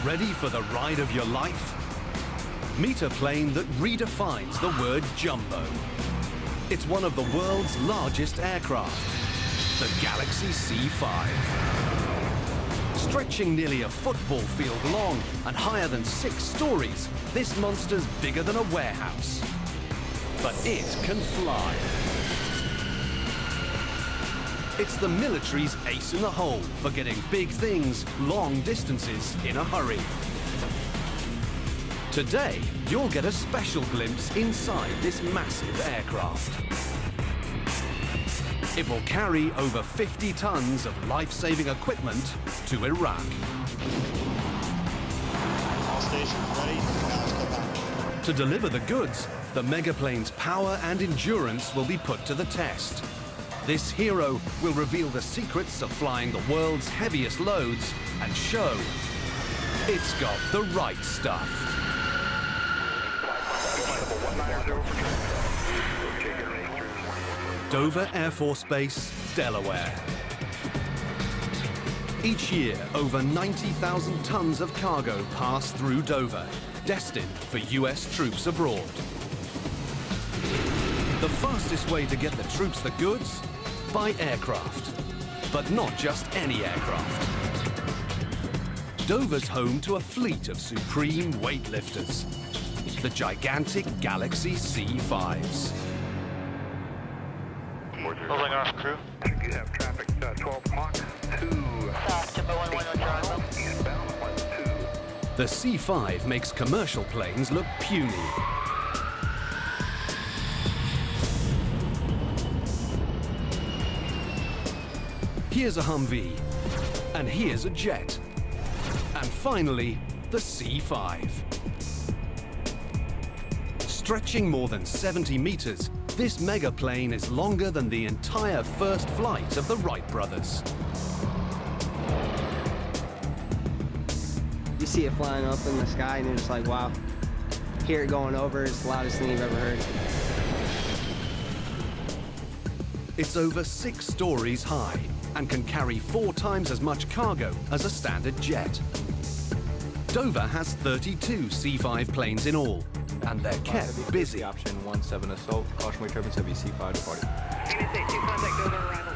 Ready for the ride of your life? Meet a plane that redefines the word jumbo. It's one of the world's largest aircraft, the Galaxy C5. Stretching nearly a football field long and higher than 6 stories, this monster's bigger than a warehouse. But it can fly. It's the military's ace in the hole for getting big things, long distances in a hurry. Today, you'll get a special glimpse inside this massive aircraft. It will carry over 50 tons of life-saving equipment to Iraq. All stations ready. To deliver the goods, the megaplane's power and endurance will be put to the test. This hero will reveal the secrets of flying the world's heaviest loads and show it's got the right stuff. Dover Air Force Base, Delaware. Each year, over 90,000 tons of cargo pass through Dover, destined for US troops abroad. The fastest way to get the troops the goods? By aircraft. But not just any aircraft. Dover's home to a fleet of supreme weightlifters, the gigantic Galaxy C5s. Holding off, crew. You have traffic 12 o'clock, 2. Eastbound 12. The C5 makes commercial planes look puny. Here's a Humvee, and here's a jet. And finally, the C5. Stretching more than 70 meters, this mega plane is longer than the entire first flight of the Wright brothers. You see it flying up in the sky and you're just like, wow. Hear it going over, it's the loudest thing you've ever heard. It's over 6 stories high and can carry 4 times as much cargo as a standard jet. Dover has 32 C5 planes in all, and they're kept busy. Option 17 assault, cautionary turbines heavy C5 departing. Unit 2, contact Dover, arrival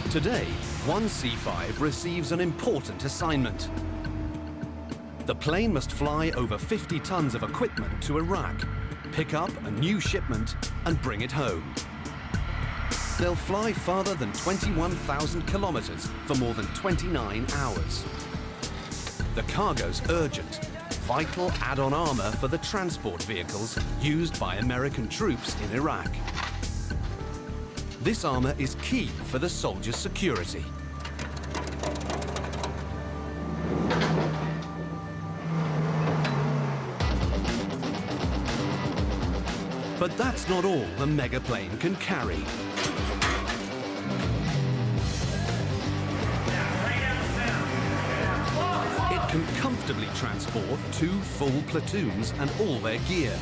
125.9. Today, one C5 receives an important assignment. The plane must fly over 50 tons of equipment to Iraq, pick up a new shipment, and bring it home. They'll fly farther than 21,000 kilometers for more than 29 hours. The cargo's urgent, vital add-on armor for the transport vehicles used by American troops in Iraq. This armor is key for the soldiers' security. But that's not all the mega plane can carry. It can comfortably transport 2 full platoons and all their gear,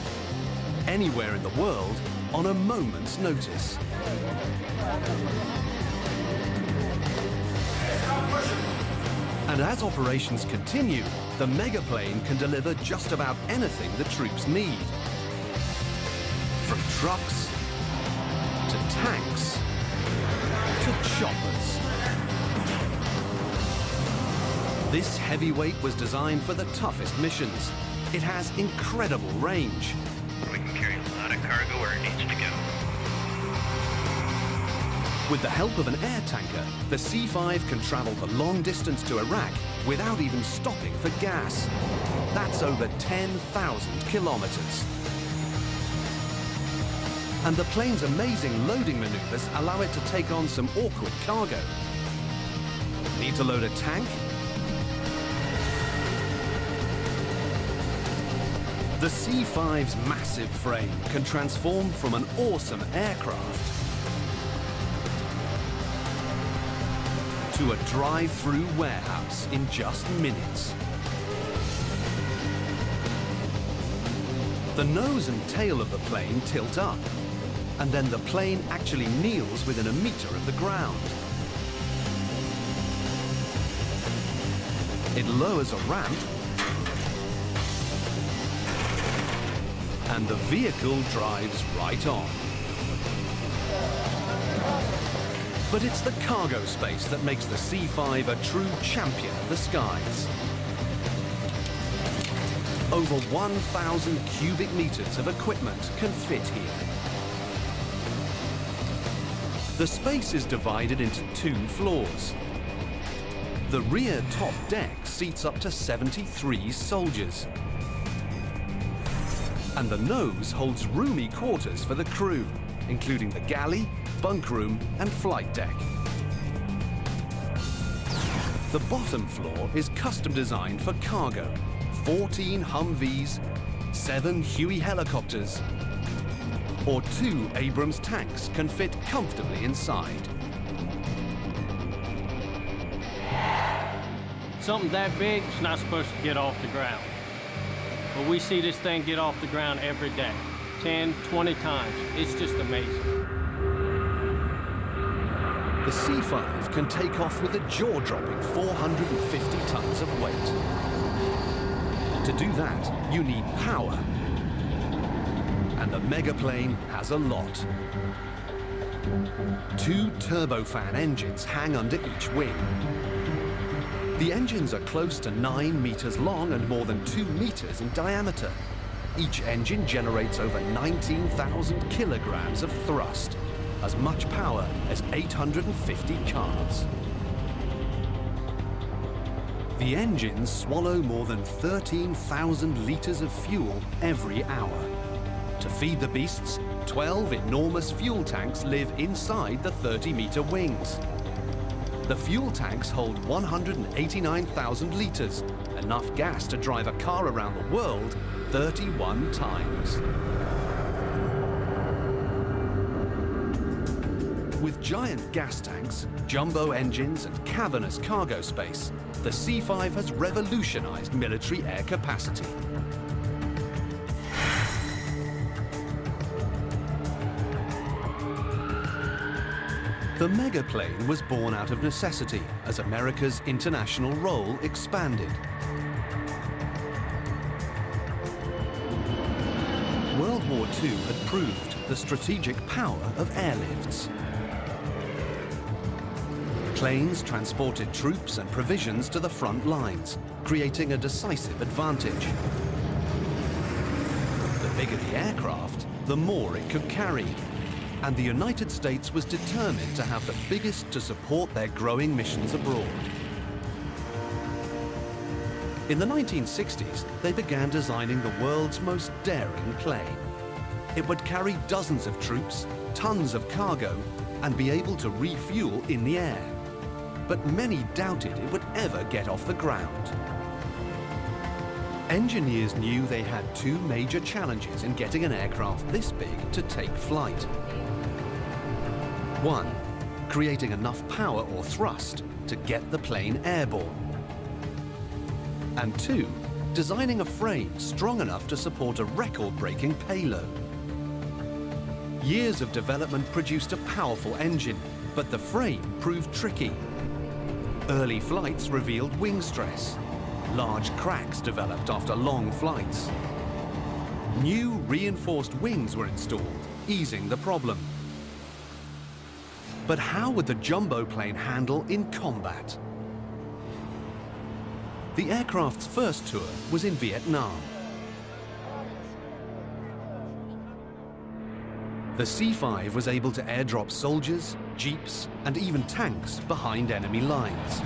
anywhere in the world on a moment's notice. And as operations continue, the mega plane can deliver just about anything the troops need. From trucks, to tanks, to choppers. This heavyweight was designed for the toughest missions. It has incredible range. We can carry a lot of cargo where it needs to go. With the help of an air tanker, the C5 can travel the long distance to Iraq without even stopping for gas. That's over 10,000 kilometers. And the plane's amazing loading maneuvers allow it to take on some awkward cargo. Need to load a tank? The C5's massive frame can transform from an awesome aircraft to a drive-through warehouse in just minutes. The nose and tail of the plane tilt up, and then the plane actually kneels within a meter of the ground. It lowers a ramp, and the vehicle drives right on. But it's the cargo space that makes the C-5 a true champion of the skies. Over 1,000 cubic meters of equipment can fit here. The space is divided into 2 floors. The rear top deck seats up to 73 soldiers. And the nose holds roomy quarters for the crew, including the galley, bunk room, and flight deck. The bottom floor is custom designed for cargo. 14 Humvees, 7 Huey helicopters, or 2 Abrams tanks can fit comfortably inside. Something that big is not supposed to get off the ground. But we see this thing get off the ground every day, 10, 20 times. It's just amazing. The C-5 can take off with a jaw-dropping 450 tons of weight. To do that, you need power. And the megaplane has a lot. 2 turbofan engines hang under each wing. The engines are close to 9 meters long and more than 2 meters in diameter. Each engine generates over 19,000 kilograms of thrust, as much power as 850 cars. The engines swallow more than 13,000 liters of fuel every hour. To feed the beasts, 12 enormous fuel tanks live inside the 30-meter wings. The fuel tanks hold 189,000 liters, enough gas to drive a car around the world 31 times. With giant gas tanks, jumbo engines, and cavernous cargo space, the C-5 has revolutionized military air capacity. The megaplane was born out of necessity as America's international role expanded. World War II had proved the strategic power of airlifts. Planes transported troops and provisions to the front lines, creating a decisive advantage. The bigger the aircraft, the more it could carry. And the United States was determined to have the biggest to support their growing missions abroad. In the 1960s, they began designing the world's most daring plane. It would carry dozens of troops, tons of cargo, and be able to refuel in the air. But many doubted it would ever get off the ground. Engineers knew they had 2 major challenges in getting an aircraft this big to take flight. 1, creating enough power or thrust to get the plane airborne. And 2, designing a frame strong enough to support a record-breaking payload. Years of development produced a powerful engine, but the frame proved tricky. Early flights revealed wing stress. Large cracks developed after long flights. New reinforced wings were installed, easing the problem. But how would the jumbo plane handle in combat? The aircraft's first tour was in Vietnam. The C-5 was able to airdrop soldiers, jeeps, and even tanks behind enemy lines.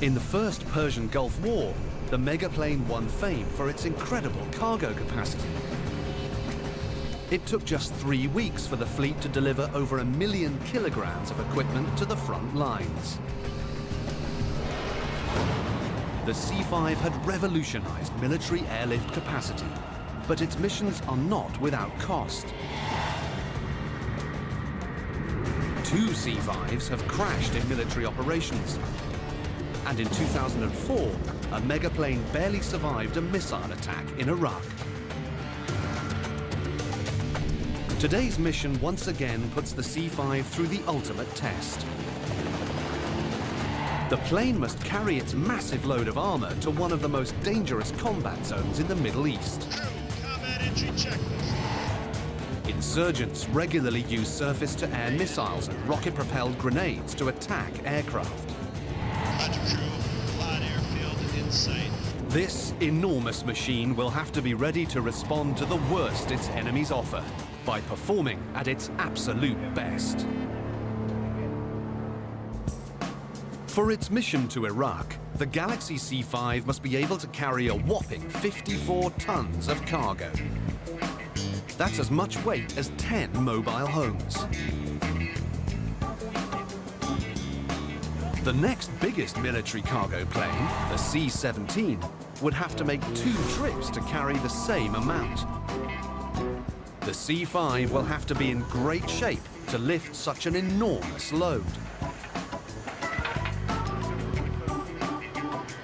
In the First Persian Gulf War, the megaplane won fame for its incredible cargo capacity. It took just 3 weeks for the fleet to deliver over 1 million kilograms of equipment to the front lines. The C-5 had revolutionized military airlift capacity, but its missions are not without cost. 2 C-5s have crashed in military operations. And in 2004, a megaplane barely survived a missile attack in Iraq. Today's mission once again puts the C-5 through the ultimate test. The plane must carry its massive load of armor to one of the most dangerous combat zones in the Middle East. Combat entry checklist. Insurgents regularly use surface-to-air missiles and rocket-propelled grenades to attack aircraft. Roger, crew. Clyde airfield in sight. This enormous machine will have to be ready to respond to the worst its enemies offer by performing at its absolute best. For its mission to Iraq, the Galaxy C-5 must be able to carry a whopping 54 tons of cargo. That's as much weight as 10 mobile homes. The next biggest military cargo plane, the C-17, would have to make 2 trips to carry the same amount. The C-5 will have to be in great shape to lift such an enormous load.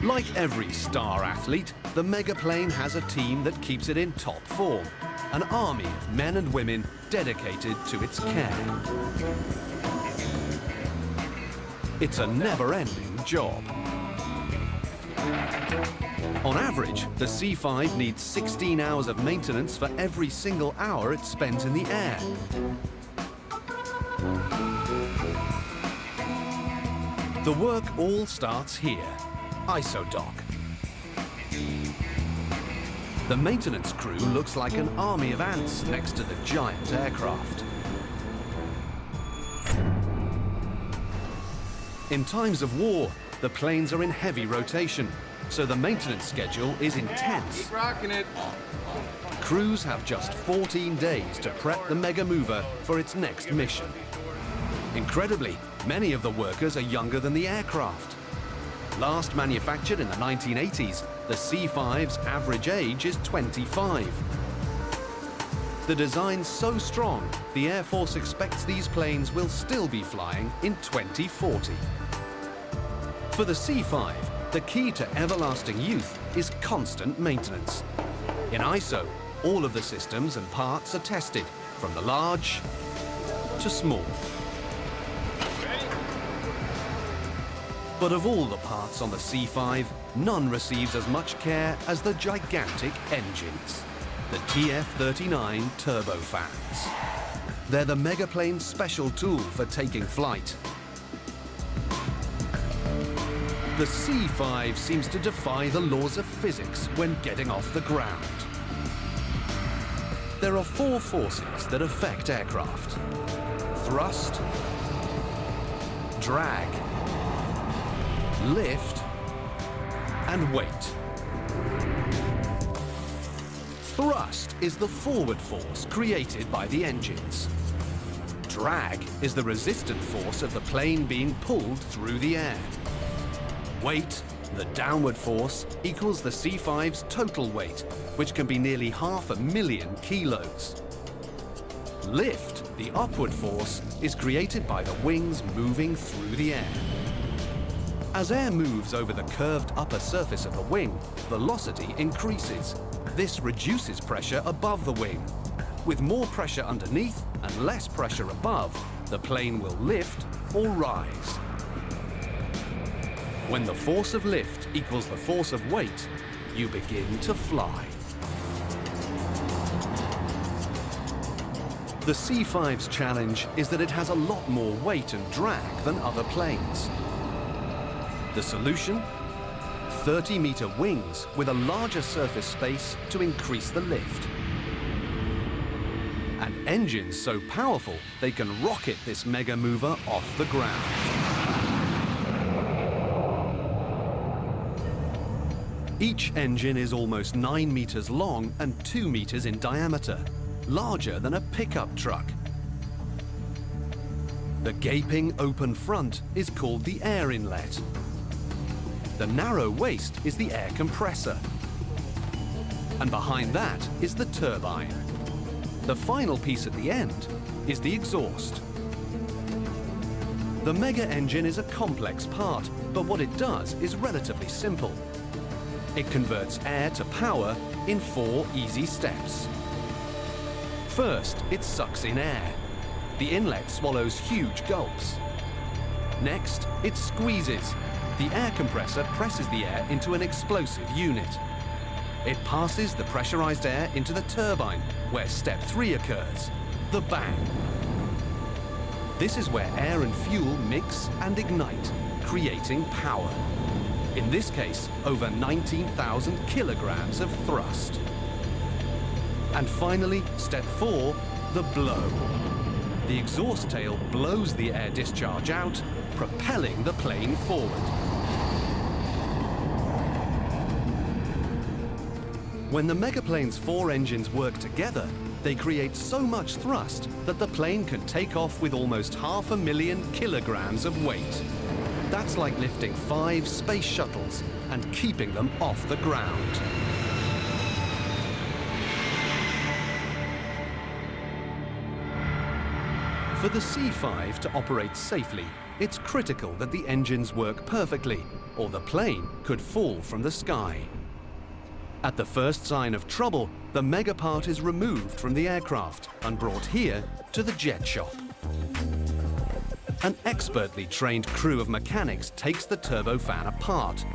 Like every star athlete, the megaplane has a team that keeps it in top form, an army of men and women dedicated to its care. It's a never-ending job. On average, the C-5 needs 16 hours of maintenance for every single hour it spends in the air. The work all starts here, ISODOC. The maintenance crew looks like an army of ants next to the giant aircraft. In times of war, the planes are in heavy rotation, so the maintenance schedule is intense. Keep rocking it. Crews have just 14 days to prep the Mega Mover for its next mission. Incredibly, many of the workers are younger than the aircraft. Last manufactured in the 1980s, the C-5's average age is 25. The design's so strong, the Air Force expects these planes will still be flying in 2040. For the C-5, the key to everlasting youth is constant maintenance. In ISO, all of the systems and parts are tested, from the large to small. But of all the parts on the C-5, none receives as much care as the gigantic engines, the TF-39 turbofans. They're the megaplane's special tool for taking flight. The C-5 seems to defy the laws of physics when getting off the ground. There are 4 forces that affect aircraft: thrust, drag, lift, and weight. Thrust is the forward force created by the engines. Drag is the resistant force of the plane being pulled through the air. Weight, the downward force, equals the C-5's total weight, which can be nearly 500,000 kilos. Lift, the upward force, is created by the wings moving through the air. As air moves over the curved upper surface of the wing, velocity increases. This reduces pressure above the wing. With more pressure underneath and less pressure above, the plane will lift or rise. When the force of lift equals the force of weight, you begin to fly. The C-5's challenge is that it has a lot more weight and drag than other planes. The solution? 30-meter wings with a larger surface space to increase the lift. And engines so powerful they can rocket this Mega Mover off the ground. Each engine is almost 9 meters long and 2 meters in diameter, larger than a pickup truck. The gaping open front is called the air inlet. The narrow waist is the air compressor. And behind that is the turbine. The final piece at the end is the exhaust. The Mega engine is a complex part, but what it does is relatively simple. It converts air to power in 4 easy steps. First, it sucks in air. The inlet swallows huge gulps. Next, it squeezes. The air compressor presses the air into an explosive unit. It passes the pressurized air into the turbine, where step 3 occurs, the bang. This is where air and fuel mix and ignite, creating power. In this case, over 19,000 kilograms of thrust. And finally, step 4, the blow. The exhaust tail blows the air discharge out, propelling the plane forward. When the megaplane's 4 engines work together, they create so much thrust that the plane can take off with almost 500,000 kilograms of weight. That's like lifting 5 space shuttles and keeping them off the ground. For the C-5 to operate safely, it's critical that the engines work perfectly, or the plane could fall from the sky. At the first sign of trouble, the megapart is removed from the aircraft and brought here to the jet shop. An expertly trained crew of mechanics takes the turbofan apart.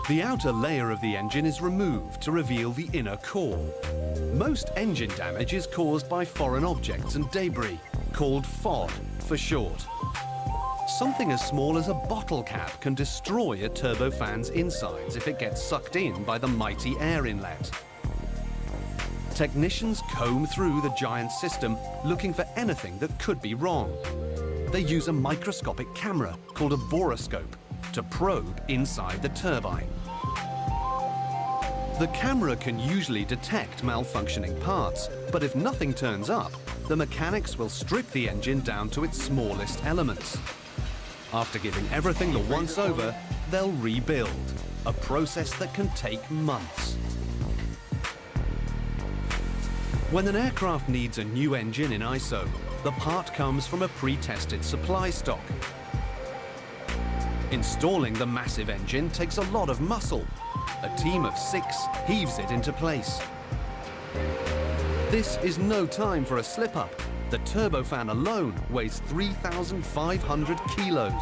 The outer layer of the engine is removed to reveal the inner core. Most engine damage is caused by foreign objects and debris, called FOD for short. Something as small as a bottle cap can destroy a turbofan's insides if it gets sucked in by the mighty air inlet. Technicians comb through the giant system looking for anything that could be wrong. They use a microscopic camera called a borescope to probe inside the turbine. The camera can usually detect malfunctioning parts, but if nothing turns up, the mechanics will strip the engine down to its smallest elements. After giving everything the once-over, they'll rebuild, a process that can take months. When an aircraft needs a new engine in ISO, the part comes from a pre-tested supply stock. Installing the massive engine takes a lot of muscle. A team of 6 heaves it into place. This is no time for a slip-up. The turbofan alone weighs 3,500 kilos.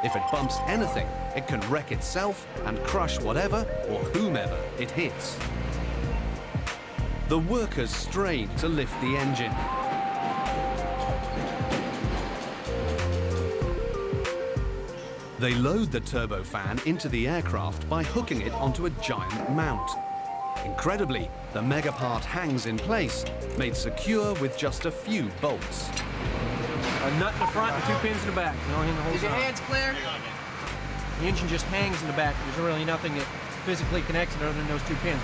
If it bumps anything, it can wreck itself and crush whatever or whomever it hits. The workers strain to lift the engine. They load the turbofan into the aircraft by hooking it onto a giant mount. Incredibly, the megapart hangs in place, made secure with just a few bolts. A nut in the front and 2 pins in the back. No in the whole Is your time. hands clear? The engine just hangs in the back. There's really nothing that physically connects it other than those 2 pins.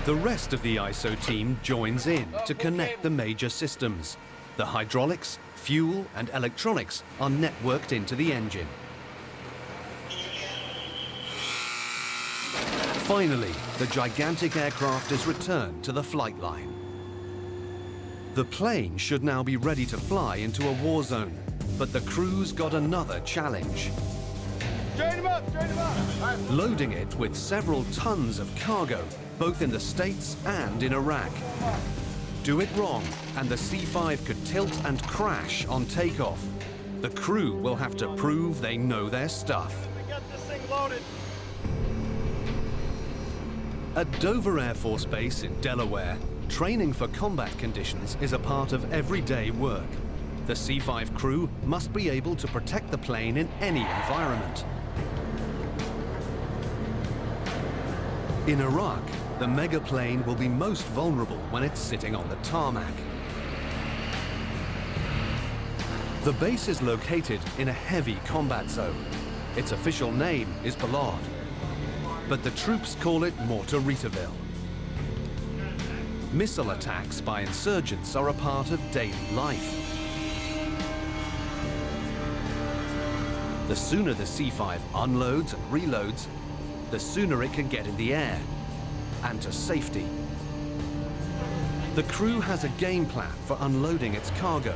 The rest of the ISO team joins in to connect the major systems. The hydraulics, fuel, and electronics are networked into the engine. Finally, the gigantic aircraft is returned to the flight line. The plane should now be ready to fly into a war zone, but the crew's got another challenge. Loading it with several tons of cargo, both in the States and in Iraq. Do it wrong, and the C-5 could tilt and crash on takeoff. The crew will have to prove they know their stuff. At Dover Air Force Base in Delaware, training for combat conditions is a part of everyday work. The C-5 crew must be able to protect the plane in any environment. In Iraq, the megaplane will be most vulnerable when it's sitting on the tarmac. The base is located in a heavy combat zone. Its official name is Balad, but the troops call it Mortaritaville. Missile attacks by insurgents are a part of daily life. The sooner the C-5 unloads and reloads, the sooner it can get in the air and to safety. The crew has a game plan for unloading its cargo.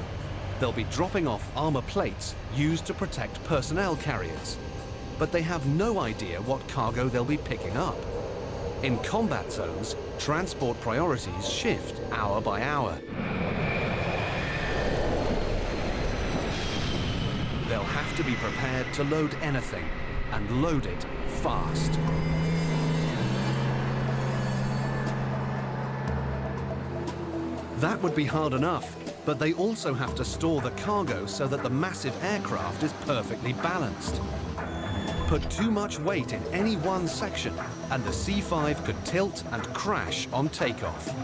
They'll be dropping off armor plates used to protect personnel carriers, but they have no idea what cargo they'll be picking up. In combat zones, transport priorities shift hour by hour. They'll have to be prepared to load anything, and load it fast. That would be hard enough, but they also have to store the cargo so that the massive aircraft is perfectly balanced. Put too much weight in any one section, and the C-5 could tilt and crash on takeoff.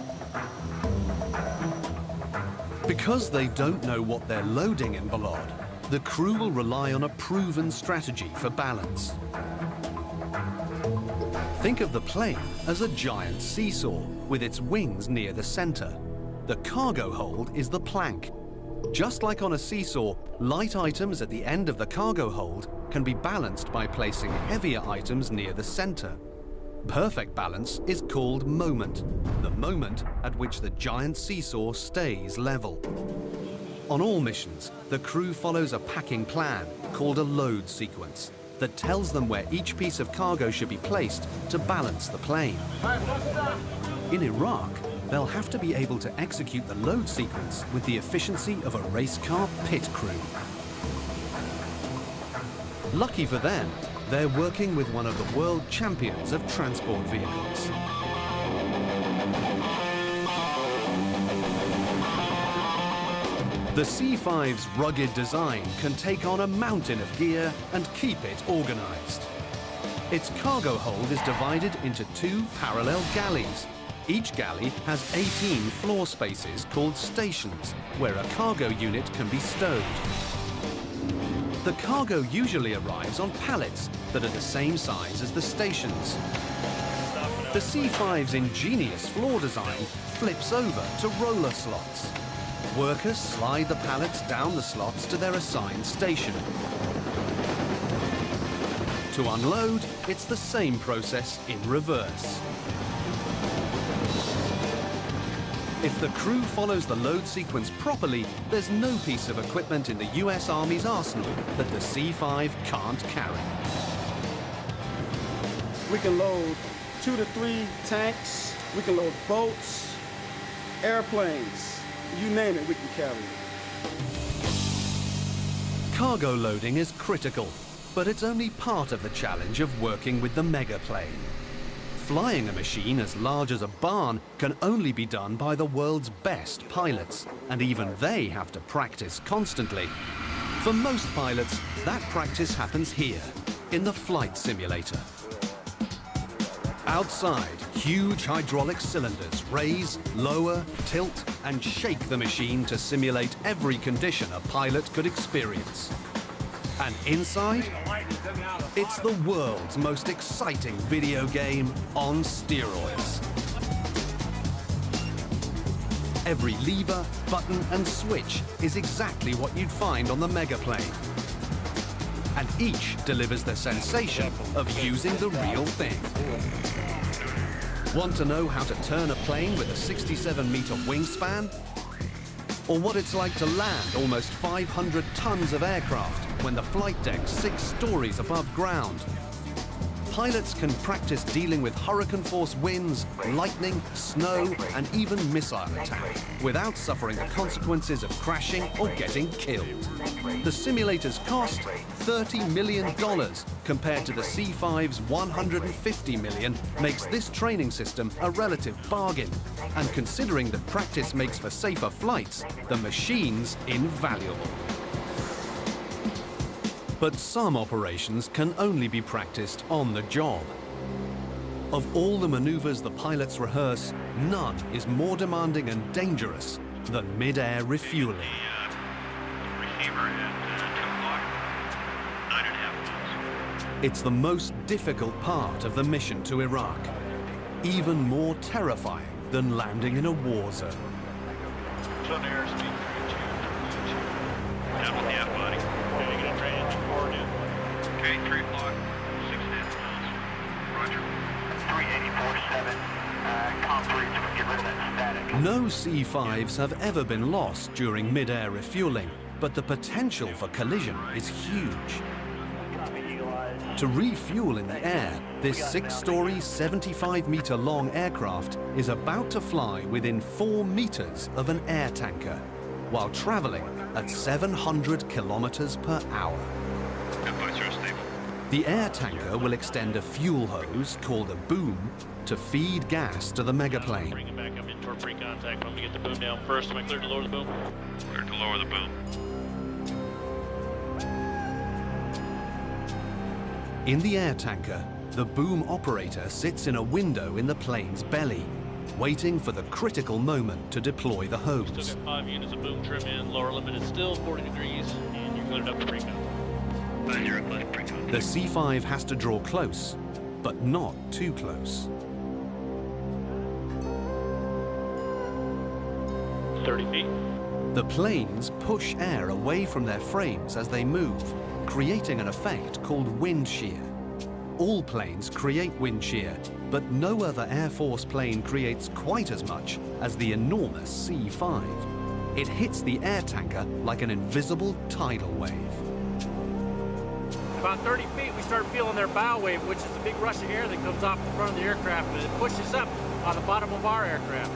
Because they don't know what they're loading in Balad, the crew will rely on a proven strategy for balance. Think of the plane as a giant seesaw with its wings near the center. The cargo hold is the plank. Just like on a seesaw, light items at the end of the cargo hold can be balanced by placing heavier items near the center. Perfect balance is called moment, the moment at which the giant seesaw stays level. On all missions, the crew follows a packing plan called a load sequence that tells them where each piece of cargo should be placed to balance the plane. In Iraq, they'll have to be able to execute the load sequence with the efficiency of a race car pit crew. Lucky for them, they're working with one of the world champions of transport vehicles. The C-5's rugged design can take on a mountain of gear and keep it organized. Its cargo hold is divided into 2 parallel galleys. Each galley has 18 floor spaces called stations, where a cargo unit can be stowed. The cargo usually arrives on pallets that are the same size as the stations. The C-5's ingenious floor design flips over to roller slots. Workers slide the pallets down the slots to their assigned station. To unload, it's the same process in reverse. If the crew follows the load sequence properly, there's no piece of equipment in the US Army's arsenal that the C-5 can't carry. We can load 2 to 3 tanks, we can load boats, airplanes, you name it, we can carry it. Cargo loading is critical, but it's only part of the challenge of working with the mega plane. Flying a machine as large as a barn can only be done by the world's best pilots, and even they have to practice constantly. For most pilots, that practice happens here, in the flight simulator. Outside, huge hydraulic cylinders raise, lower, tilt, and shake the machine to simulate every condition a pilot could experience. And inside, it's the world's most exciting video game on steroids. Every lever, button, and switch is exactly what you'd find on the megaplane. And each delivers the sensation of using the real thing. Want to know how to turn a plane with a 67-meter wingspan? Or what it's like to land almost 500 tons of aircraft when the flight deck's 6 stories above ground? Pilots can practice dealing with hurricane-force winds, lightning, snow, and even missile attack without suffering the consequences of crashing or getting killed. The simulator's cost, $30 million, compared to the C-5's $150 million, makes this training system a relative bargain. And considering that practice makes for safer flights, the machine's invaluable. But some operations can only be practiced on the job. Of all the maneuvers the pilots rehearse, none is more demanding and dangerous than mid-air refueling. Receiver at 2 o'clock, 9.5 miles. It's the most difficult part of the mission to Iraq, even more terrifying than landing in a war zone. Sun airspeed 32. Down with the F body. Okay, gonna train engine coordinate. Okay, 3 o'clock, 6.5 miles. Roger. 3847, com 3, get rid of that static. No C-5s have ever been lost during mid-air refueling, but the potential for collision is huge. Copy, Eagle Eyes. To refuel in the air, this 6-story, 75-meter-long aircraft is about to fly within 4 meters of an air tanker, while traveling at 700 kilometers per hour. The air tanker will extend a fuel hose, called a boom, to feed gas to the megaplane. Bring it back up in toward pre-contact. Let me get the boom down first. Am I clear to lower the boom? Clear to lower the boom. In the air tanker, the boom operator sits in a window in the plane's belly, waiting for the critical moment to deploy the hose. Still got 5 units of boom trim in. Lower limit is still 40 degrees, and you're cleared up to pre-contact. The C-5 has to draw close, but not too close. 30 feet. The planes push air away from their frames as they move, creating an effect called wind shear. All planes create wind shear, but no other Air Force plane creates quite as much as the enormous C-5. It hits the air tanker like an invisible tidal wave. About 30 feet, we start feeling their bow wave, which is the big rush of air that comes off the front of the aircraft, and it pushes up on the bottom of our aircraft.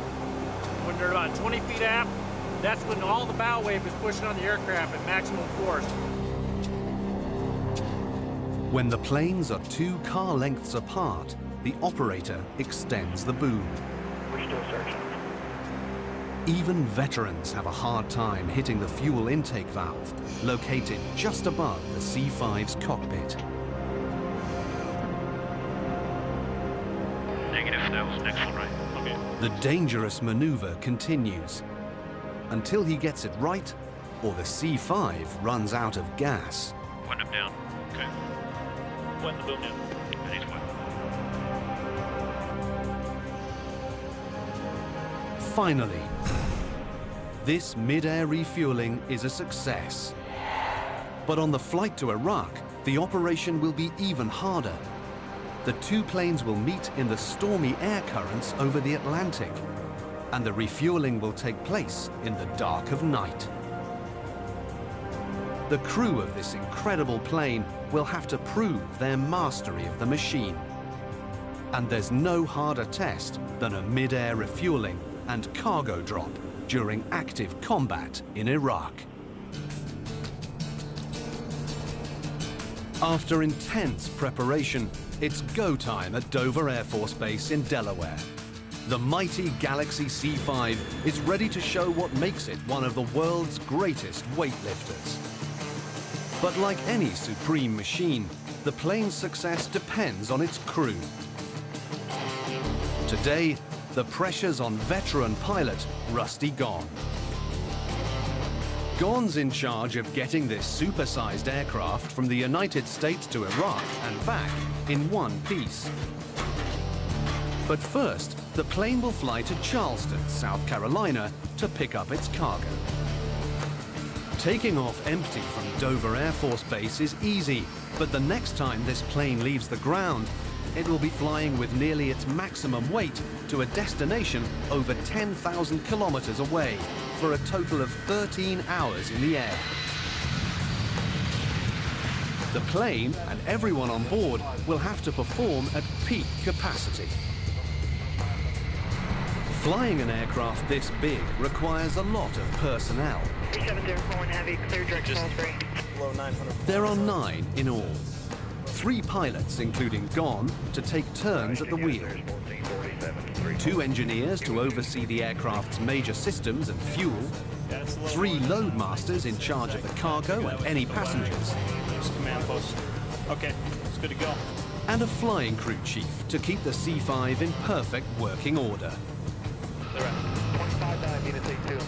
When they're about 20 feet aft, that's when all the bow wave is pushing on the aircraft at maximum force. When the planes are 2 car lengths apart, the operator extends the boom. We're still searching. Even veterans have a hard time hitting the fuel intake valve, located just above the C-5's cockpit. Negative. That was the next one, right? Okay. The dangerous maneuver continues until he gets it right or the C-5 runs out of gas. Wind him down. Okay. Wind the boom down. And he's wet. Finally, this mid-air refueling is a success. But on the flight to Iraq, the operation will be even harder. The 2 planes will meet in the stormy air currents over the Atlantic, and the refueling will take place in the dark of night. The crew of this incredible plane will have to prove their mastery of the machine. And there's no harder test than a mid-air refueling and cargo drop during active combat in Iraq. After intense preparation, it's go time at Dover Air Force Base in Delaware. The mighty Galaxy C-5 is ready to show what makes it one of the world's greatest weightlifters. But like any supreme machine, the plane's success depends on its crew. Today, the pressure's on veteran pilot Rusty Gone. Gone's in charge of getting this supersized aircraft from the United States to Iraq and back in one piece. But first, the plane will fly to Charleston, South Carolina, to pick up its cargo. Taking off empty from Dover Air Force Base is easy, but the next time this plane leaves the ground, it will be flying with nearly its maximum weight to a destination over 10,000 kilometers away for a total of 13 hours in the air. The plane and everyone on board will have to perform at peak capacity. Flying an aircraft this big requires a lot of personnel. 3704 Heavy, clear direct call 3. Below 900. There are 9 in all. 3 pilots, including Gone, to take turns at the wheel. 2 engineers to oversee the aircraft's major systems and fuel. 3 loadmasters in charge of the cargo and any passengers. Command post. Okay, it's good to go. And a flying crew chief to keep the C-5 in perfect working order. They're at 25 units 82.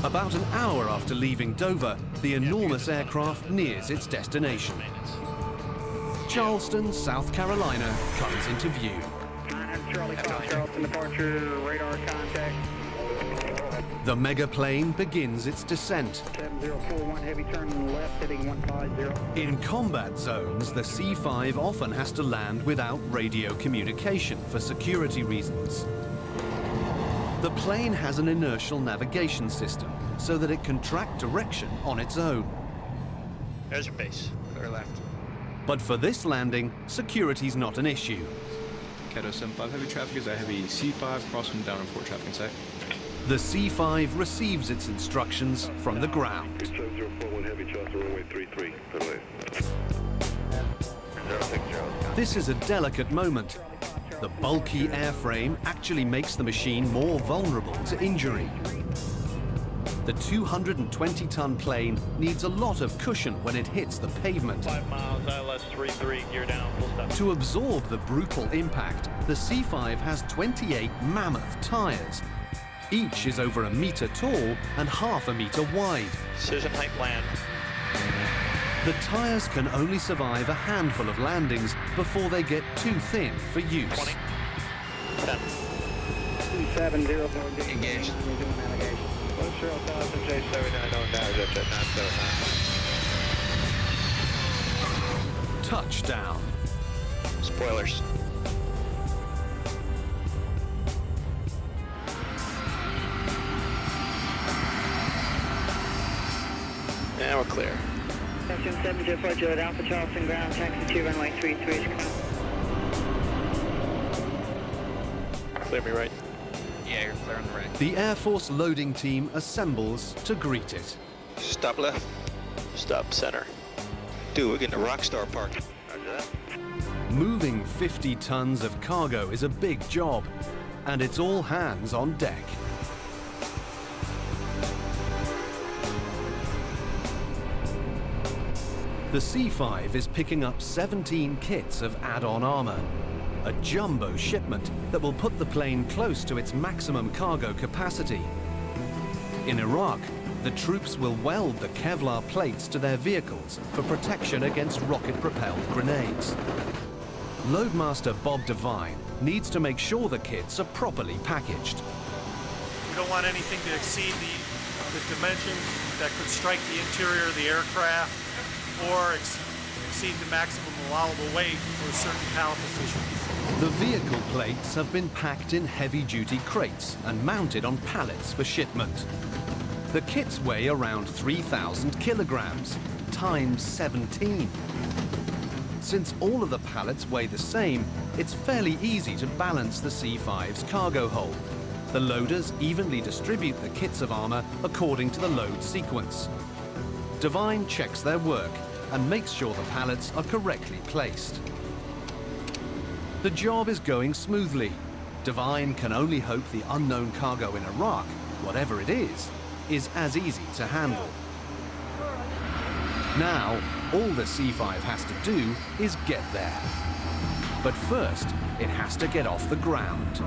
About an hour after leaving Dover, the enormous aircraft nears its destination. Charleston, South Carolina comes into view. 900 Charlie Fox, Charleston departure, radar contact. The mega plane begins its descent. 7041 Heavy, turn left, heading 150. In combat zones, the C-5 often has to land without radio communication for security reasons. The plane has an inertial navigation system so that it can track direction on its own. There's your base. Clear left. But for this landing, security's not an issue. Cato 75 heavy traffic is a heavy C5 crossing down and port traffic in sight. The C5 receives its instructions from the ground. 041 heavy Charleston runway 33, runway. 060. This is a delicate moment. The bulky airframe actually makes the machine more vulnerable to injury. The 220-ton plane needs a lot of cushion when it hits the pavement. 5 miles, ILS 33, gear down, full stop. To absorb the brutal impact, the C5 has 28 mammoth tires. Each is over 1 meter tall and half a meter wide. Decision height land. The tires can only survive a handful of landings before they get too thin for use. 20. 10. 270. Engaged. We're doing navigation. 10,000 J79 on down, jet 979. Touchdown. Spoilers. And we're clear. Section 704 Juliet Alpha Charleston ground, taxi 2 runway 33 is clear. Clear me right. Yeah, you're clear on the right. The Air Force loading team assembles to greet it. Stop left. Stop center. Dude, we're getting a rock star park. Roger that. Moving 50 tons of cargo is a big job, and it's all hands on deck. The C5 is picking up 17 kits of add-on armor, a jumbo shipment that will put the plane close to its maximum cargo capacity. In Iraq, the troops will weld the Kevlar plates to their vehicles for protection against rocket-propelled grenades. Loadmaster Bob Devine needs to make sure the kits are properly packaged. We don't want anything to exceed the dimensions that could strike the interior of the aircraft or exceed the maximum allowable weight for certain pallet positions. The vehicle plates have been packed in heavy-duty crates and mounted on pallets for shipment. The kits weigh around 3,000 kilograms, times 17. Since all of the pallets weigh the same, it's fairly easy to balance the C5's cargo hold. The loaders evenly distribute the kits of armor according to the load sequence. Devine checks their work and makes sure the pallets are correctly placed. The job is going smoothly. Devine can only hope the unknown cargo in Iraq, whatever it is as easy to handle. Now, all the C5 has to do is get there. But first, it has to get off the ground.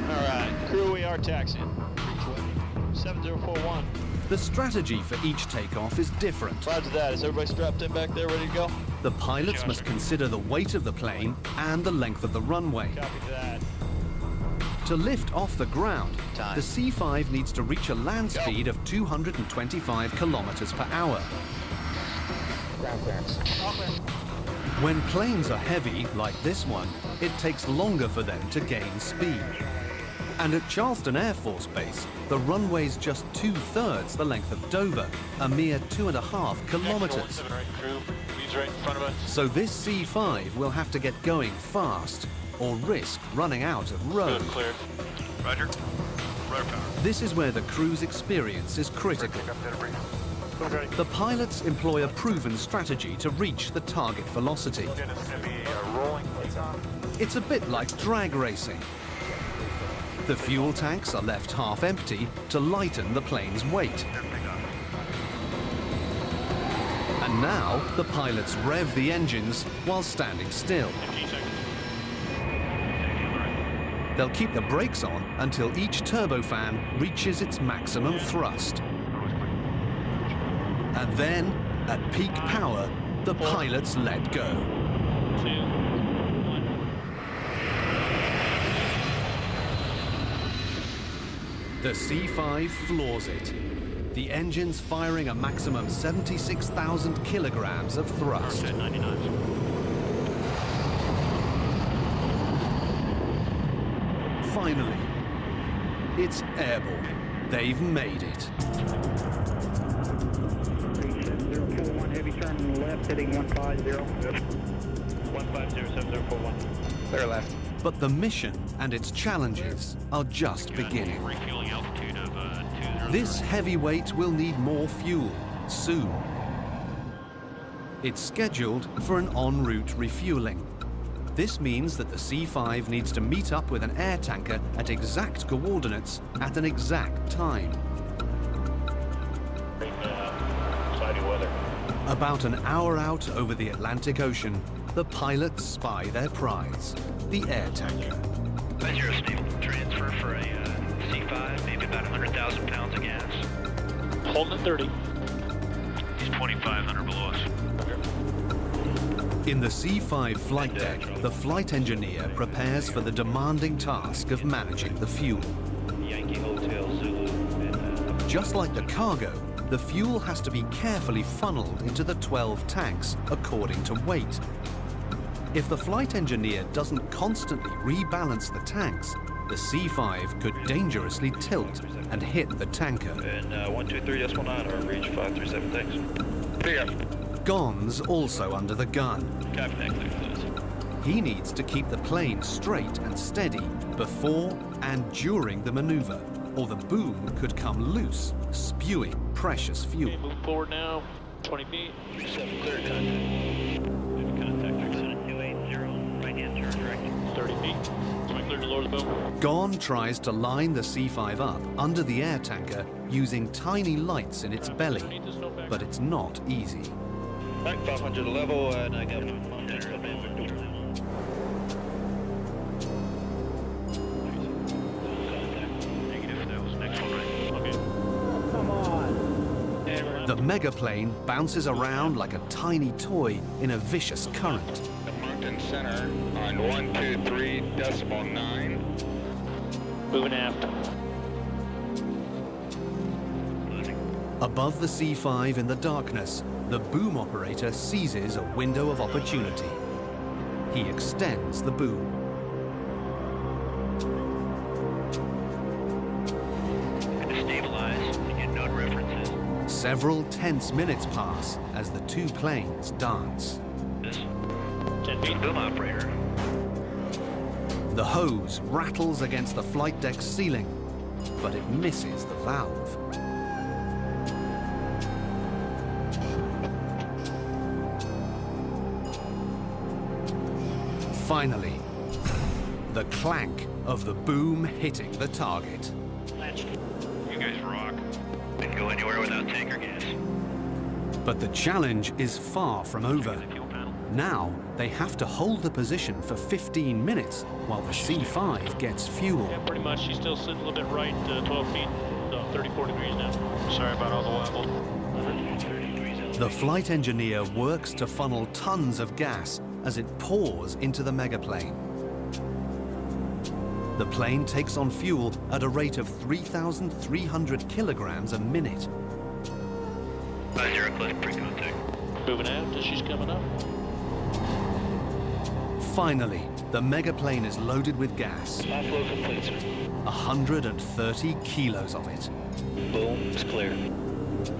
All right, crew, we are taxiing. 7041. The strategy for each takeoff is different. Roger that. Is everybody strapped in back there, ready to go? The pilots must consider the weight of the plane and the length of the runway. Copy that. To lift off the ground, the C5 needs to reach a land speed of 225 kilometers per hour. Ground clearance. When planes are heavy, like this one, it takes longer for them to gain speed. And at Charleston Air Force Base, the runway's just 2/3 the length of Dover, a mere 2.5 kilometers. Right, crew. Leads right in front of us. So this C5 will have to get going fast or risk running out of road. Clear. Roger. Rudder power. This is where the crew's experience is critical. The pilots employ a proven strategy to reach the target velocity. It's a bit like drag racing. The fuel tanks are left half empty to lighten the plane's weight. And now the pilots rev the engines while standing still. They'll keep the brakes on until each turbofan reaches its maximum thrust. And then, at peak power, the pilots let go. 2, 1. The C5 floors it. The engine's firing a maximum 76,000 kilograms of thrust. 99. Finally, it's airborne. They've made it. 041, heavy turn left, heading 150. 1507041. Clear left. But the mission and its challenges are just beginning. Refueling altitude of 20. This heavyweight will need more fuel soon. It's scheduled for an en route refueling. This means that the C5 needs to meet up with an air tanker at exact coordinates at an exact time. Cloudy weather. About an hour out over the Atlantic Ocean, the pilots spy their prize, the air tanker. Zero stable. Transfer for a C5, maybe about 100,000 pounds of gas. Holding at 30. He's 2,500 below us. In the C5 flight deck, the flight engineer prepares for the demanding task of managing the fuel. Yankee Hotel Zulu. And, Just like the cargo, the fuel has to be carefully funneled into the 12 tanks according to weight. If the flight engineer doesn't constantly rebalance the tanks, the C5 could dangerously tilt and hit the tanker. and 123.9, or reach 537 tanks. Clear. Gon's also under the gun. Copy that, clear, please. He needs to keep the plane straight and steady before and during the maneuver, or the boom could come loose, spewing precious fuel. Okay, move forward now. 20 feet. 7 clear contact. Maybe contact 280, right hand turn direct. 30 feet. Swing clear to lower the boom. Gon tries to line the C5 up under the air tanker using tiny lights in its belly, but it's not easy. Back 500 level, and I got Negative. That was the next one, right? Okay. The megaplane bounces around like a tiny toy in a vicious current. the Mountain Center on 123.9. Moving aft. Above the C5 in the darkness, the boom operator seizes a window of opportunity. He extends the boom. Stabilize and get node references. Several tense minutes pass as the two planes dance. This 10 feet. boom operator. The hose rattles against the flight deck ceiling, but it misses the valve. Finally, the clank of the boom hitting the target. You guys rock. Didn't go anywhere without tanker gas. But the challenge is far from over. Now, they have to hold the position for 15 minutes while the C5 gets fuel. Yeah, pretty much. She's still sitting a little bit right, 12 feet, 34 degrees now. Sorry about all the wobble. The flight engineer works to funnel tons of gas as it pours into the megaplane. The plane takes on fuel at a rate of 3,300 kilograms a minute. 50 close pre-contact. Moving aft as she's coming up. Finally, the megaplane is loaded with gas. Offload complete, sir. 130 kilos of it. Boom, it's clear.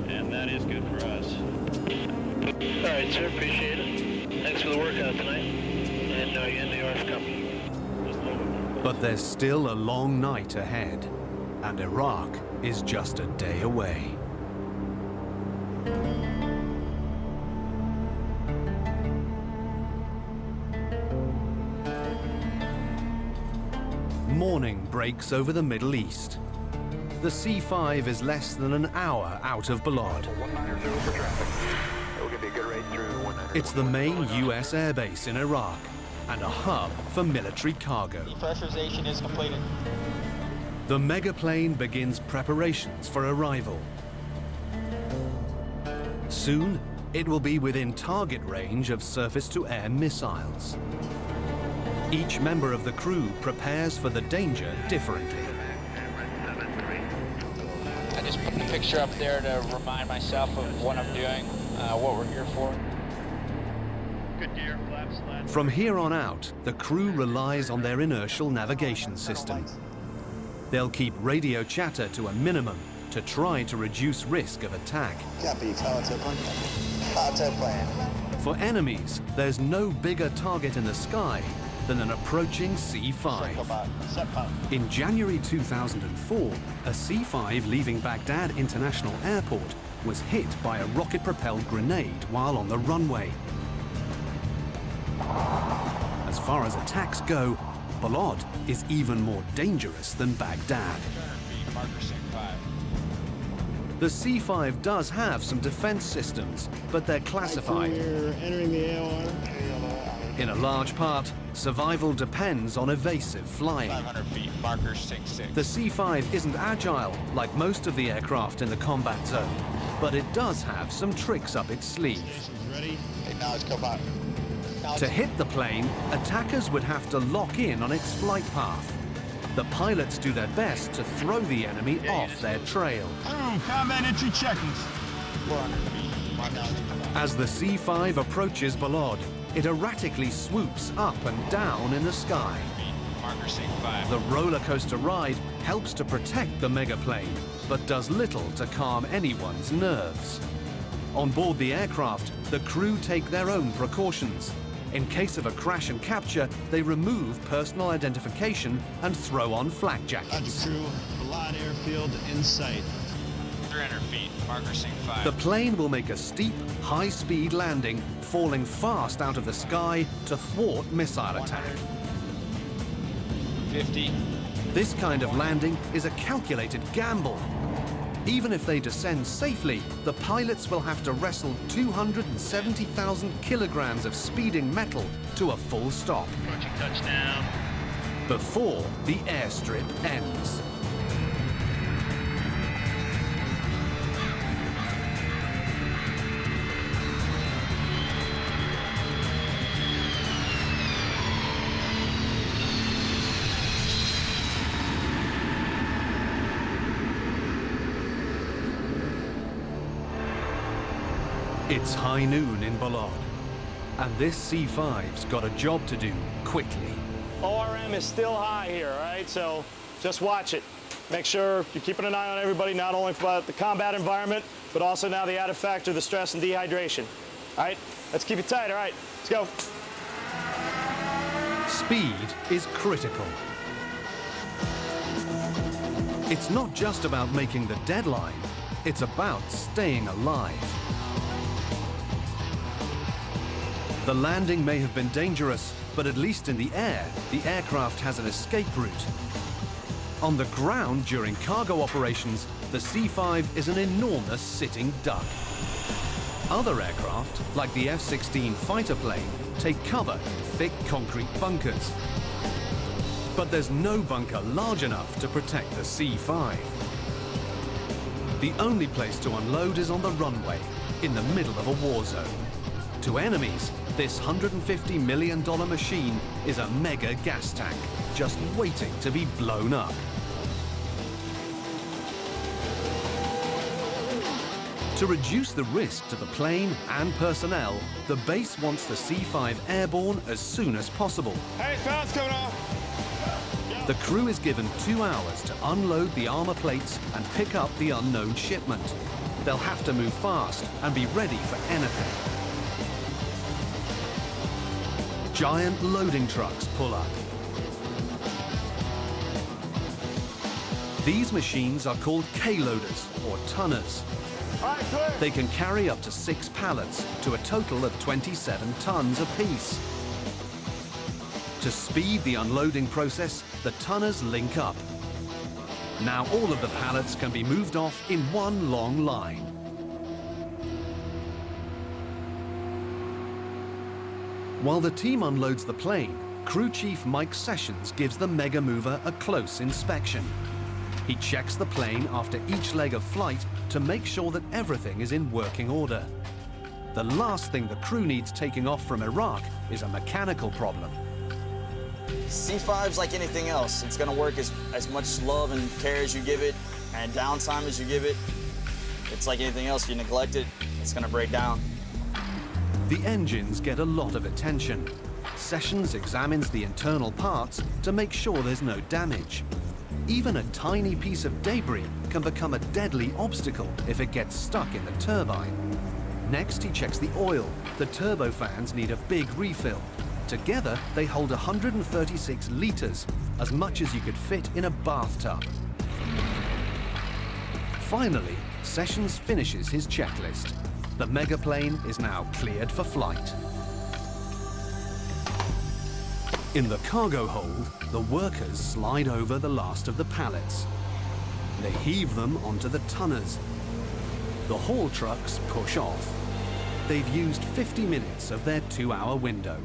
And that is good for us. All right, sir, appreciate it. Thanks for the workout tonight. And again, the Arf company. But there's still a long night ahead, and Iraq is just a day away. Morning breaks over the Middle East. The C5 is less than an hour out of Balad. 190 for traffic. We'll give you a good rate through 190. It's the main US airbase in Iraq and a hub for military cargo. Depressurization is completed. The megaplane begins preparations for arrival. Soon, it will be within target range of surface-to-air missiles. Each member of the crew prepares for the danger differently. I just put the picture up there to remind myself of what I'm doing, what we're here for. Good gear, flaps, From here on out, the crew relies on their inertial navigation system. They'll keep radio chatter to a minimum to try to reduce risk of attack. Copy, follow to plan. Follow to plan. For enemies, there's no bigger target in the sky than an approaching C-5. In January 2004, a C-5 leaving Baghdad International Airport was hit by a rocket-propelled grenade while on the runway. As far as attacks go, Balad is even more dangerous than Baghdad. The C-5 does have some defense systems, but they're classified. We're entering the AOR. In a large part, survival depends on evasive flying. 500 feet, marker 6-6. The C-5 isn't agile like most of the aircraft in the combat zone, but it does have some tricks up its sleeve. Ready? Okay, now let's go back. To hit the plane, attackers would have to lock in on its flight path. The pilots do their best to throw the enemy off their trail. Combat entry checkers. 400 feet. As the C-5 approaches Balad, it erratically swoops up and down in the sky. Marker 6-5. The roller coaster ride helps to protect the megaplane, but does little to calm anyone's nerves. On board the aircraft, the crew take their own precautions. In case of a crash and capture, they remove personal identification and throw on flak jackets. Crew, Balad Airfield in sight. 300 feet, marker 6-5. The plane will make a steep, high-speed landing, falling fast out of the sky to thwart missile attack. 50. This kind of landing is a calculated gamble. Even if they descend safely, the pilots will have to wrestle 270,000 kilograms of speeding metal to a full stop. Approaching touchdown. Before the airstrip ends. It's high noon in Balad, and this C-5's got a job to do quickly. ORM is still high here, all right? So just watch it. Make sure you're keeping an eye on everybody, not only for the combat environment, but also now the added factor, the stress and dehydration. All right? Let's keep it tight, all right? Let's go. Speed is critical. It's not just about making the deadline, it's about staying alive. The landing may have been dangerous, but at least in the air, the aircraft has an escape route. On the ground during cargo operations, the C-5 is an enormous sitting duck. Other aircraft, like the F-16 fighter plane, take cover in thick concrete bunkers. But there's no bunker large enough to protect the C-5. The only place to unload is on the runway, in the middle of a war zone. To enemies, this $150 million machine is a mega gas tank, just waiting to be blown up. To reduce the risk to the plane and personnel, the base wants the C-5 airborne as soon as possible. Hey, fast coming off. The crew is given 2 hours to unload the armor plates and pick up the unknown shipment. They'll have to move fast and be ready for anything. Giant loading trucks pull up. These machines are called K-loaders or tonners. They can carry up to 6 pallets to a total of 27 tons apiece. To speed the unloading process, the tonners link up. Now all of the pallets can be moved off in one long line. While the team unloads the plane, Crew Chief Mike Sessions gives the Mega Mover a close inspection. He checks the plane after each leg of flight to make sure that everything is in working order. The last thing the crew needs taking off from Iraq is a mechanical problem. C-5's like anything else. It's gonna work as much love and care as you give it, and downtime as you give it. It's like anything else. You neglect it, it's gonna break down. The engines get a lot of attention. Sessions examines the internal parts to make sure there's no damage. Even a tiny piece of debris can become a deadly obstacle if it gets stuck in the turbine. Next, he checks the oil. The turbofans need a big refill. Together, they hold 136 liters, as much as you could fit in a bathtub. Finally, Sessions finishes his checklist. The megaplane is now cleared for flight. In the cargo hold, the workers slide over the last of the pallets. They heave them onto the tonners. The haul trucks push off. They've used 50 minutes of their 2-hour window.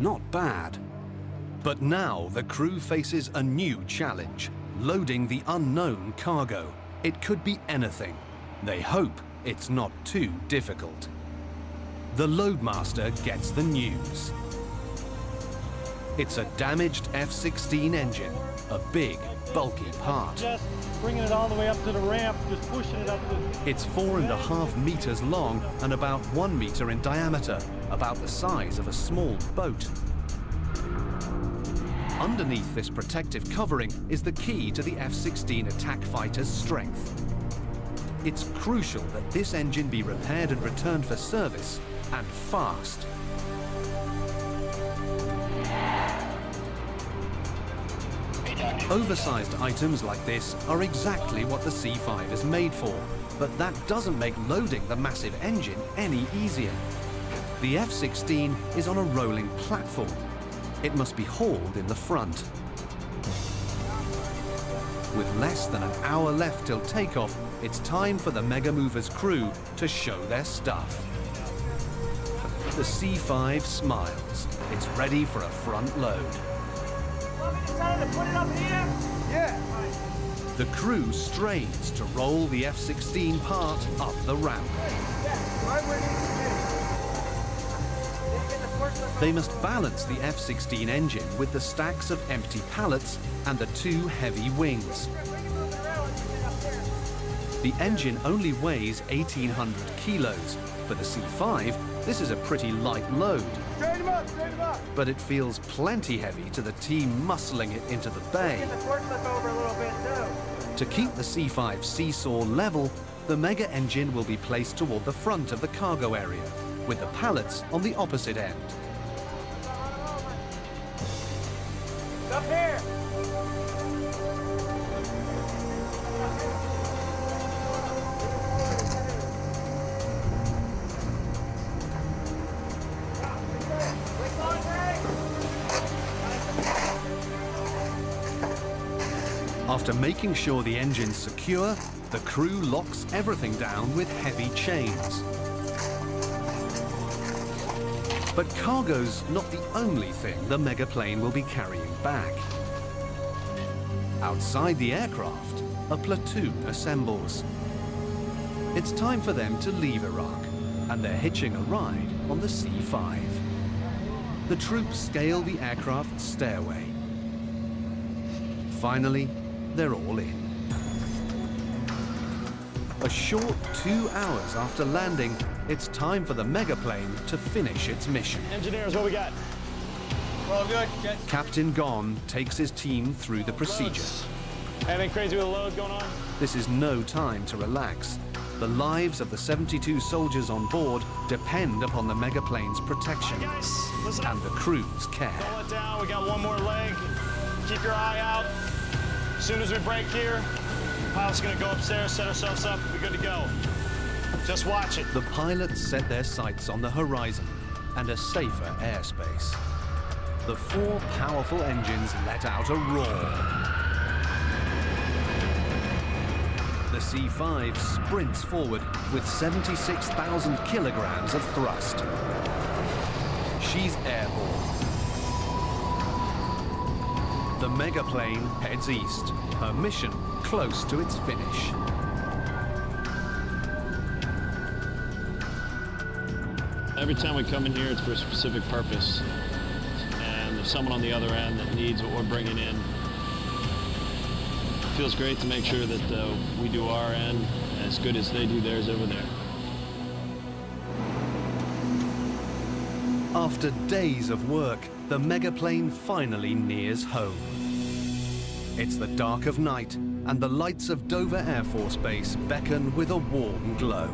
Not bad. But now the crew faces a new challenge, loading the unknown cargo. It could be anything. They hope it's not too difficult. The loadmaster gets the news. It's a damaged F-16 engine, a big, bulky part. Just bringing it all the way up to the ramp, just pushing it up to... It's 4.5 meters long and about 1 meter in diameter, about the size of a small boat. Underneath this protective covering is the key to the F-16 attack fighter's strength. It's crucial that this engine be repaired and returned for service, and fast. Oversized items like this are exactly what the C-5 is made for, but that doesn't make loading the massive engine any easier. The F-16 is on a rolling platform. It must be hauled in the front. With less than an hour left till takeoff, it's time for the Mega Mover's crew to show their stuff. The C-5 smiles. It's ready for a front load. To put it up here? Yeah. The crew strains to roll the F-16 part up the ramp. They must balance the F-16 engine with the stacks of empty pallets and the 2 heavy wings. The engine only weighs 1,800 kilos. For the C-5, this is a pretty light load. But it feels plenty heavy to the team muscling it into the bay. To keep the C-5 seesaw level, the mega engine will be placed toward the front of the cargo area, with the pallets on the opposite end. Up here! After making sure the engine's secure, the crew locks everything down with heavy chains. But cargo's not the only thing the megaplane will be carrying back. Outside the aircraft, a platoon assembles. It's time for them to leave Iraq, and they're hitching a ride on the C-5. The troops scale the aircraft's stairway. Finally, they're all in. A short 2 hours after landing, it's time for the megaplane to finish its mission. Engineers, what we got? All good, Jet. Captain Gon takes his team through the procedure. Anything crazy with the load going on? This is no time to relax. The lives of the 72 soldiers on board depend upon the megaplane's protection and the crew's care. Pull it down, we got one more leg. Keep your eye out. As soon as we break here, the pilot's gonna go upstairs, set ourselves up, we're good to go. Just watch it. The pilots set their sights on the horizon and a safer airspace. The 4 powerful engines let out a roar. The C-5 sprints forward with 76,000 kilograms of thrust. She's airborne. The megaplane heads east, her mission close to its finish. Every time we come in here, it's for a specific purpose. And there's someone on the other end that needs what we're bringing in. It feels great to make sure that we do our end as good as they do theirs over there. After days of work, the megaplane finally nears home. It's the dark of night, and the lights of Dover Air Force Base beckon with a warm glow.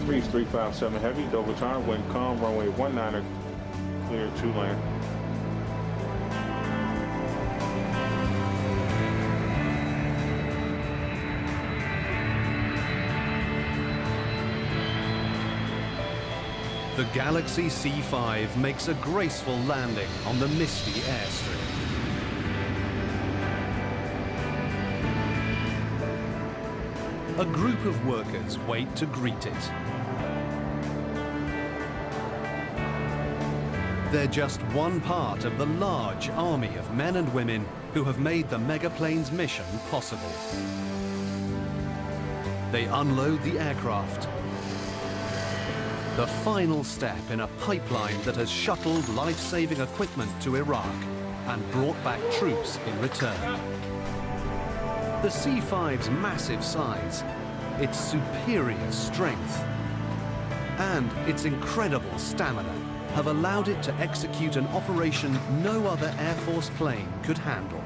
Breeze 357 Heavy, Dover time, wind calm, runway 19er, clear to land. The Galaxy C5 makes a graceful landing on the misty airstrip. A group of workers wait to greet it. They're just one part of the large army of men and women who have made the megaplane's mission possible. They unload the aircraft, the final step in a pipeline that has shuttled life-saving equipment to Iraq and brought back troops in return. The C-5's massive size, its superior strength, and its incredible stamina have allowed it to execute an operation no other Air Force plane could handle.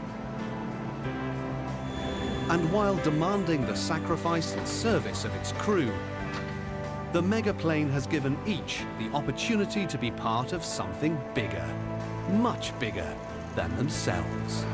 And while demanding the sacrifice and service of its crew, the megaplane has given each the opportunity to be part of something bigger, much bigger than themselves.